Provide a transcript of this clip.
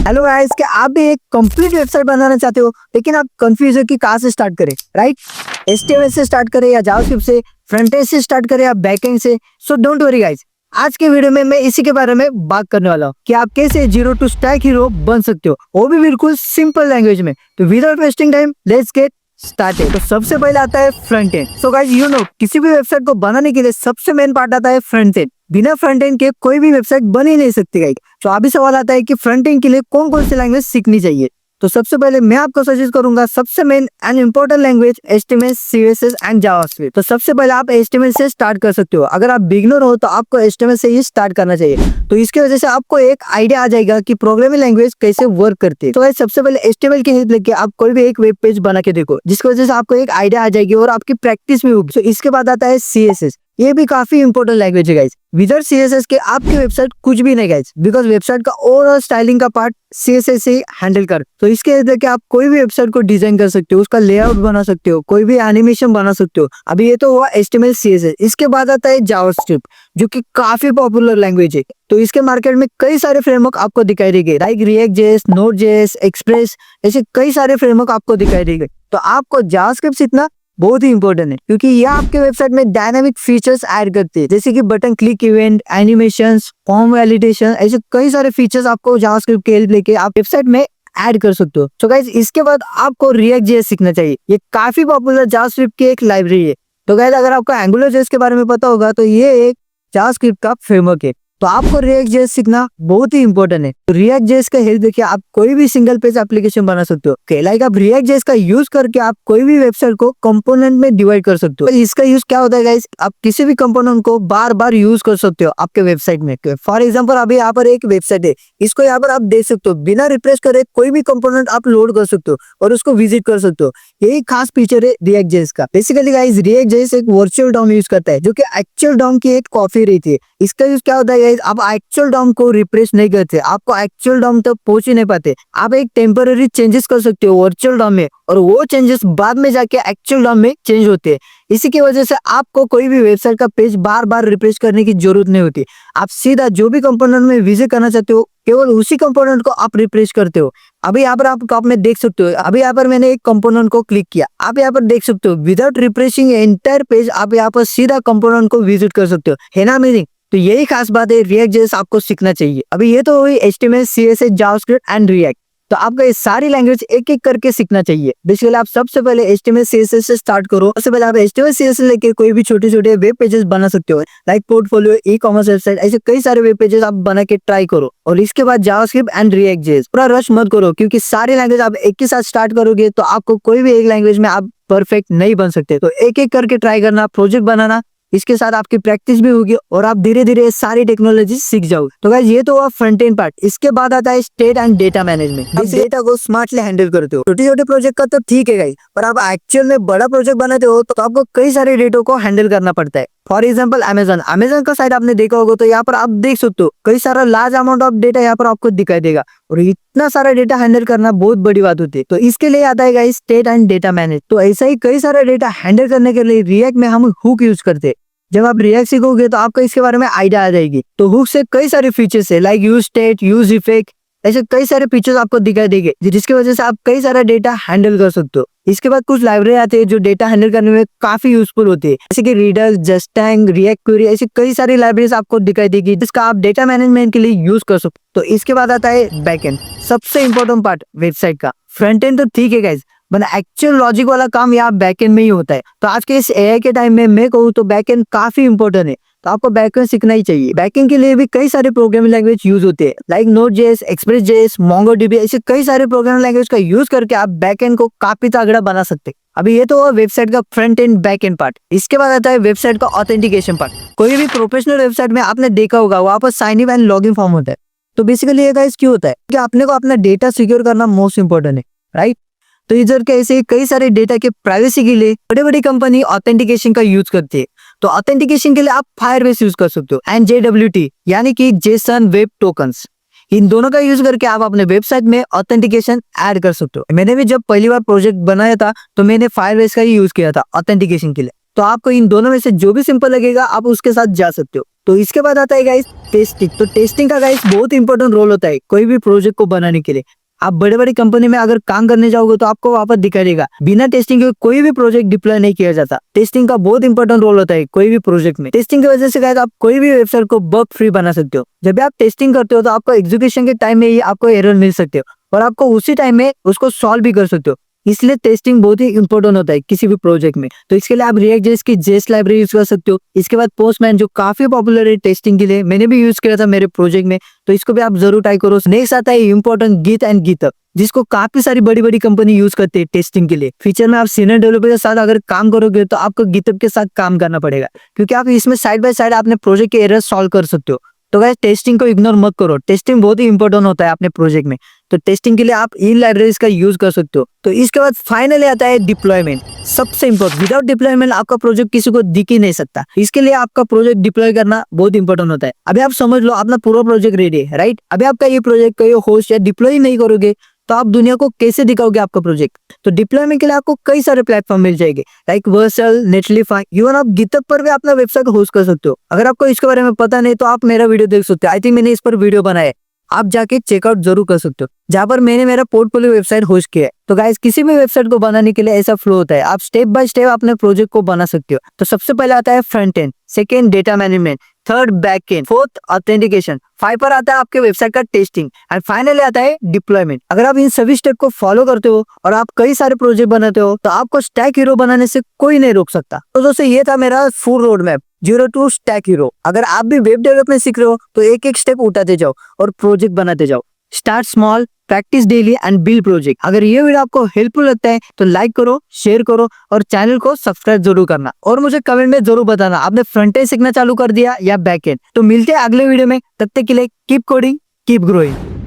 Hello guys, क्या आप भी एक कंप्लीट वेबसाइट बनाना चाहते हो लेकिन आप कंफ्यूज हो कि कहाँ से स्टार्ट करें, राइट? HTML से स्टार्ट करें या जावास्क्रिप्ट से, फ्रंट एंड से स्टार्ट करें या बैकएंड से? सो डोंट वरी गाइस, आज के वीडियो में मैं इसी के बारे में बात करने वाला हूँ कि आप कैसे जीरो टू स्टैक हीरो बन सकते हो, वो भी बिल्कुल सिंपल लैंग्वेज में। तो without wasting time let's get started. तो सबसे पहले आता है front end. So guys you know, किसी भी वेबसाइट को बनाने के लिए सबसे मेन पार्ट आता है फ्रंट एंड। बिना फ्रंट एंड के कोई भी वेबसाइट बन ही नहीं सकती गाइस। तो अभी सवाल आता है कि फ्रंट एंड के लिए कौन कौन सी लैंग्वेज सीखनी चाहिए। तो सबसे पहले मैं आपको सजेस्ट करूंगा सबसे main and important language HTML, CSS and JavaScript. तो सबसे पहले आप HTML से स्टार्ट कर सकते हो। अगर आप बिगिनर हो तो आपको HTML से ही स्टार्ट करना चाहिए। तो इसकी वजह से आपको एक आइडिया आ जाएगा कि प्रोग्रामिंग लैंग्वेज कैसे वर्क करती है। तो गाइस सबसे पहले HTML की हेल्प लेके आप कोई भी एक वेब पेज बना के देखो, जिसकी वजह से आपको एक आइडिया आ जाएगी और आपकी प्रैक्टिस भी होगी। तो इसके बाद आता है CSS। ये भी काफी इंपॉर्टेंट लैंग्वेज है गाइस। विदाउट CSS के आपकी वेबसाइट कुछ भी नहीं गाइस, बिकॉज वेबसाइट का ओवरऑल स्टाइलिंग का पार्ट CSS से हैंडल कर। तो इसके हेल्प लेके आप कोई भी वेबसाइट को डिजाइन कर सकते हो, उसका लेआउट बना सकते हो, कोई भी एनिमेशन बना सकते हो। अभी ये तो हुआ HTML, CSS। इसके बाद आता है जावास्क्रिप्ट, जो कि काफी पॉपुलर लैंग्वेज है। तो इसके मार्केट में कई सारे फ्रेमवर्क आपको दिखाई देंगे, लाइक React.js, Node.js, एक्सप्रेस, ऐसे कई सारे फ्रेमवर्क आपको दिखाई देंगे। तो आपको जावास्क्रिप्ट सीखना बहुत ही इंपॉर्टेंट है, क्योंकि यह आपके वेबसाइट में डायनामिक फीचर्स ऐड करते हैं, जैसे कि button click event, animations, form validation, ऐसे कई सारे फीचर्स आपको जावास्क्रिप्ट के हेल्प लेके आप वेबसाइट में ऐड कर सकते हो। तो गाइस इसके बाद आपको React.js सीखना चाहिए। ये काफी पॉपुलर जावास्क्रिप्ट की एक लाइब्रेरी है। तो गाइस अगर आपको AngularJS के बारे में पता होगा तो ये एक जावास्क्रिप्ट का फ्रेमवर्क है। तो आपको React.js सीखना बहुत ही इंपॉर्टेंट है। तो React.js का हेल्प देखिए आप कोई भी सिंगल पेज एप्लीकेशन बना सकते हो। लाइक आप React.js का यूज करके आप कोई भी वेबसाइट को कंपोनेंट में डिवाइड कर सकते हो। इसका यूज क्या होता है गाइस, आप किसी भी कंपोनेंट को बार बार यूज कर सकते हो आपके वेबसाइट में। फॉर एग्जाम्पल अभी यहाँ पर एक वेबसाइट है, इसको यहाँ पर आप देख सकते हो, बिना रिफ्रेश करे कोई भी कंपोनेंट आप लोड कर सकते हो और उसको विजिट कर सकते हो। यही खास फीचर है React.js का। बेसिकली गाइस React.js एक वर्चुअल डॉम यूज करता है, जो कि एक्चुअल डॉम की एक कॉपी रहती है। इसका यूज क्या होता है गाइस, आप एक्चुअल डॉम को रिप्लेस नहीं करते, आपको एक्चुअल डॉम तक पहुंच ही नहीं पाते। आप एक टेम्पररी चेंजेस कर सकते हो वर्चुअल डॉम में, और वो चेंजेस बाद में जाके एक्चुअल डॉम में चेंज होते हैं। इसी की वजह से आपको कोई भी वेबसाइट का पेज बार बार रिफ्रेश करने की जरूरत नहीं होती। आप सीधा जो भी कंपोनेंट में विजिट करना चाहते हो, केवल उसी कंपोनेंट को आप रिफ्रेश करते हो। अभी यहाँ पर आप टॉप में देख सकते हो, अभी यहाँ पर मैंने एक कंपोनेंट को क्लिक किया, आप यहाँ पर देख सकते हो विदाउट रिफ्रेशिंग एंटायर पेज आप यहाँ पर सीधा कंपोनेंट को विजिट कर सकते हो। है ना अमेजिंग? तो यही खास बात है, React.js आपको सीखना चाहिए। अभी ये तो हुई HTML, CSS, JavaScript and React। तो आपको ये सारी लैंग्वेज एक एक करके सीखना चाहिए। बेसिकली आप सबसे पहले HTML, CSS से स्टार्ट करो। सबसे पहले आप HTML, CSS लेके कोई भी छोटे छोटे वेब पेजेस बना सकते हो, लाइक पोर्टफोलियो, ई-कॉमर्स वेबसाइट, ऐसे कई सारे वेब पेजेस आप बना के ट्राई करो। और इसके बाद जावास्क्रिप्ट एंड React.js। पूरा रश मत करो, क्योंकि सारी लैंग्वेज आप एक के साथ स्टार्ट करोगे तो आपको कोई भी एक लैंग्वेज में आप परफेक्ट नहीं बन सकते। तो एक एक करके ट्राई करना, प्रोजेक्ट बनाना, इसके साथ आपकी प्रैक्टिस भी होगी और आप धीरे धीरे सारी टेक्नोलॉजी सीख जाओगे। तो गाइस ये तो हुआ फ्रंट एंड पार्ट। इसके बाद आता है स्टेट एंड डेटा मैनेजमेंट। आप डेटा को स्मार्टली हैंडल करते हो। छोटे छोटे प्रोजेक्ट का तो ठीक है गाइस, पर आप एक्चुअल में बड़ा प्रोजेक्ट बनाते हो तो आपको कई सारे डेटा को हैंडल करना पड़ता है। फॉर एग्जाम्पल अमेजन का साइट आपने देखा होगा, तो यहाँ पर आप देख सकते हो कई सारा लार्ज अमाउंट ऑफ डेटा यहाँ पर आपको दिखाई देगा, और इतना सारा डेटा हैंडल करना बहुत बड़ी बात होती है। तो इसके लिए आता है guys state and data manage. तो ऐसा ही कई सारा डेटा हैंडल करने के लिए React में हम हुक यूज करते हैं। जब आप React सीखोगे तो आपको इसके बारे में आइडिया आ जाएगी। तो हुक से कई सारे फीचर्स है, like use state, use effect, ऐसे कई सारे फीचर्स आपको दिखाई देंगे, जिसकी वजह से आप कई सारा डेटा हैंडल कर सकते हो। इसके बाद कुछ लाइब्रेरी आते हैं जो डेटा हैंडल करने में काफी यूजफुल होती है, जैसे कि रीडर, जस्टैंग, React क्वेरी, ऐसी कई सारी लाइब्रेरीज आपको दिखाई देगी जिसका आप डेटा मैनेजमेंट के लिए यूज कर सकते हो। तो इसके बाद आता है बैकएंड, सबसे इंपॉर्टेंट पार्ट वेबसाइट का। फ्रंट एंड तो ठीक है गाइस, बट एक्चुअल लॉजिक वाला काम यहाँ बैकएंड में ही होता है। तो आज के इस AI के टाइम में मैं कहूँ तो बैकएंड काफी इंपॉर्टेंट है। तो आपको बैकएंड सीखना ही चाहिए। बैकएंड के लिए भी कई सारे प्रोग्रामिंग लैंग्वेज यूज होते हैं, लाइक Node.js, एक्सप्रेस.js, MongoDB, ऐसे कई सारे प्रोग्रामिंग लैंग्वेज का यूज करके आप बैकएंड को काफी तगड़ा बना सकते हैं। अभी ये तो वेबसाइट का front end back and part. इसके बाद आता है वेबसाइट का ऑथेंटिकेशन पार्ट। कोई भी प्रोफेशनल वेबसाइट में आपने देखा होगा वहां पर sign in and login form होता है। तो बेसिकली ये गाइस क्यों होता है कि आपने को अपना डेटा सिक्योर करना मोस्ट इंपॉर्टेंट है, राइट? तो इधर के ऐसे कई सारे डेटा के प्राइवेसी के लिए बड़ी बड़ी कंपनी ऑथेंटिकेशन का यूज करती है। तो ऑथेंटिकेशन के लिए आप फायरबेस यूज कर सकते हो एंड JWT, यानी कि जेसन वेब टोकन्स। इन दोनों का यूज करके आप अपने वेबसाइट में ऑथेंटिकेशन ऐड कर सकते हो। मैंने भी जब पहली बार प्रोजेक्ट बनाया था तो मैंने फायरबेस का ही यूज किया था ऑथेंटिकेशन के लिए। तो आपको इन दोनों में से जो भी सिंपल लगेगा आप उसके साथ जा सकते हो। तो इसके बाद आता है गाइस टेस्टिंग। तो टेस्टिंग का गाइस बहुत इंपॉर्टेंट रोल होता है कोई भी प्रोजेक्ट को बनाने के लिए। आप बड़े बड़ी कंपनी में अगर काम करने जाओगे तो आपको वहां पर दिखाई देगा बिना टेस्टिंग के कोई भी प्रोजेक्ट डिप्लॉय नहीं किया जाता। टेस्टिंग का बहुत इंपॉर्टेंट रोल होता है कोई भी प्रोजेक्ट में। टेस्टिंग की वजह से गाइस आप कोई भी वेबसाइट को बग फ्री बना सकते हो। जब भी आप टेस्टिंग करते हो तो आपको एग्जीक्यूशन के टाइम में ही आपको एरर मिल सकते हो और आपको उसी टाइम में उसको सॉल्व भी कर सकते हो। इसलिए टेस्टिंग बहुत ही इंपॉर्टेंट होता है किसी भी प्रोजेक्ट में। तो इसके लिए आप रिएक्ट जेएस की जेएस लाइब्रेरी यूज कर सकते हो। इसके बाद पोस्टमैन जो काफी पॉपुलर है टेस्टिंग के लिए, मैंने भी यूज किया था मेरे प्रोजेक्ट में, तो इसको भी आप जरूर ट्राई करो। नेक्स्ट आता है इंपॉर्टेंट गिट एंड गिटहब, जिसको काफी सारी बड़ी बड़ी कंपनी यूज करते हैं टेस्टिंग के लिए। फ्यूचर में आप सीनियर डेवलपर के साथ अगर काम करोगे तो आपको गिटहब के साथ काम करना पड़ेगा, क्योंकि आप इसमें साइड बाय साइड अपने प्रोजेक्ट के एरर सॉल्व कर सकते हो। तो गाइस टेस्टिंग को इग्नोर मत करो, टेस्टिंग बहुत ही इंपॉर्टेंट होता है अपने प्रोजेक्ट में। तो टेस्टिंग के लिए आप इन लाइब्रेरीज का यूज कर सकते हो। तो इसके बाद फाइनली आता है डिप्लॉयमेंट, सबसे इंपॉर्टेंट। विदाउट डिप्लॉयमेंट आपका प्रोजेक्ट किसी को दिख ही नहीं सकता। इसके लिए आपका प्रोजेक्ट डिप्लॉय करना बहुत इंपॉर्टेंट होता है। अभी आप समझ लो अपना पूरा प्रोजेक्ट रेडी है, राइट? अभी आपका ये प्रोजेक्ट कोई होस्ट या डिप्लॉय नहीं करोगे तो आप दुनिया को कैसे दिखाओगे आपका प्रोजेक्ट? तो डिप्लॉयमेंट के लिए आपको कई सारे प्लेटफॉर्म मिल जाएंगे, लाइक वर्सल, नेटलिफाई, इवन आप गिटहब पर भी अपना वेबसाइट होस्ट कर सकते हो। अगर आपको इसके बारे में पता नहीं तो आप मेरा वीडियो देख सकते हो। आई थिंक मैंने इस पर वीडियो बनाया है, आप जाके चेकआउट जरूर कर सकते हो, जहां पर मैंने मेरा पोर्टफोलियो वेबसाइट होस्ट किया है। तो गाइस किसी भी वेबसाइट को बनाने के लिए ऐसा फ्लो होता है, आप स्टेप बाय स्टेप अपने प्रोजेक्ट को बना सकते हो। तो सबसे पहले आता है front end, second data management, third back and, fourth authentication, 5 पर आता है आपके वेबसाइट का टेस्टिंग एंड फाइनली आता है डिप्लॉयमेंट। अगर आप इन सभी स्टेप को फॉलो करते हो और आप कई सारे प्रोजेक्ट बनाते हो तो आपको स्टैक हीरो बनाने से कोई नहीं रोक सकता। तो दोस्तों ये था मेरा full road map, 0 to stack hero. अगर आप भी वेब डेवलपमेंट सीख रहे हो तो एक एक स्टेप उठाते जाओ और प्रोजेक्ट बनाते जाओ। Start small, practice daily and build project. अगर ये वीडियो आपको हेल्पफुल लगता है तो लाइक करो, शेयर करो और चैनल को सब्सक्राइब जरूर करना। और मुझे कमेंट में जरूर बताना आपने फ्रंट एंड सीखना चालू कर दिया या बैक एंड। तो मिलते हैं अगले वीडियो में, तब तक के लिए कीप कोडिंग, कीप ग्रोइंग।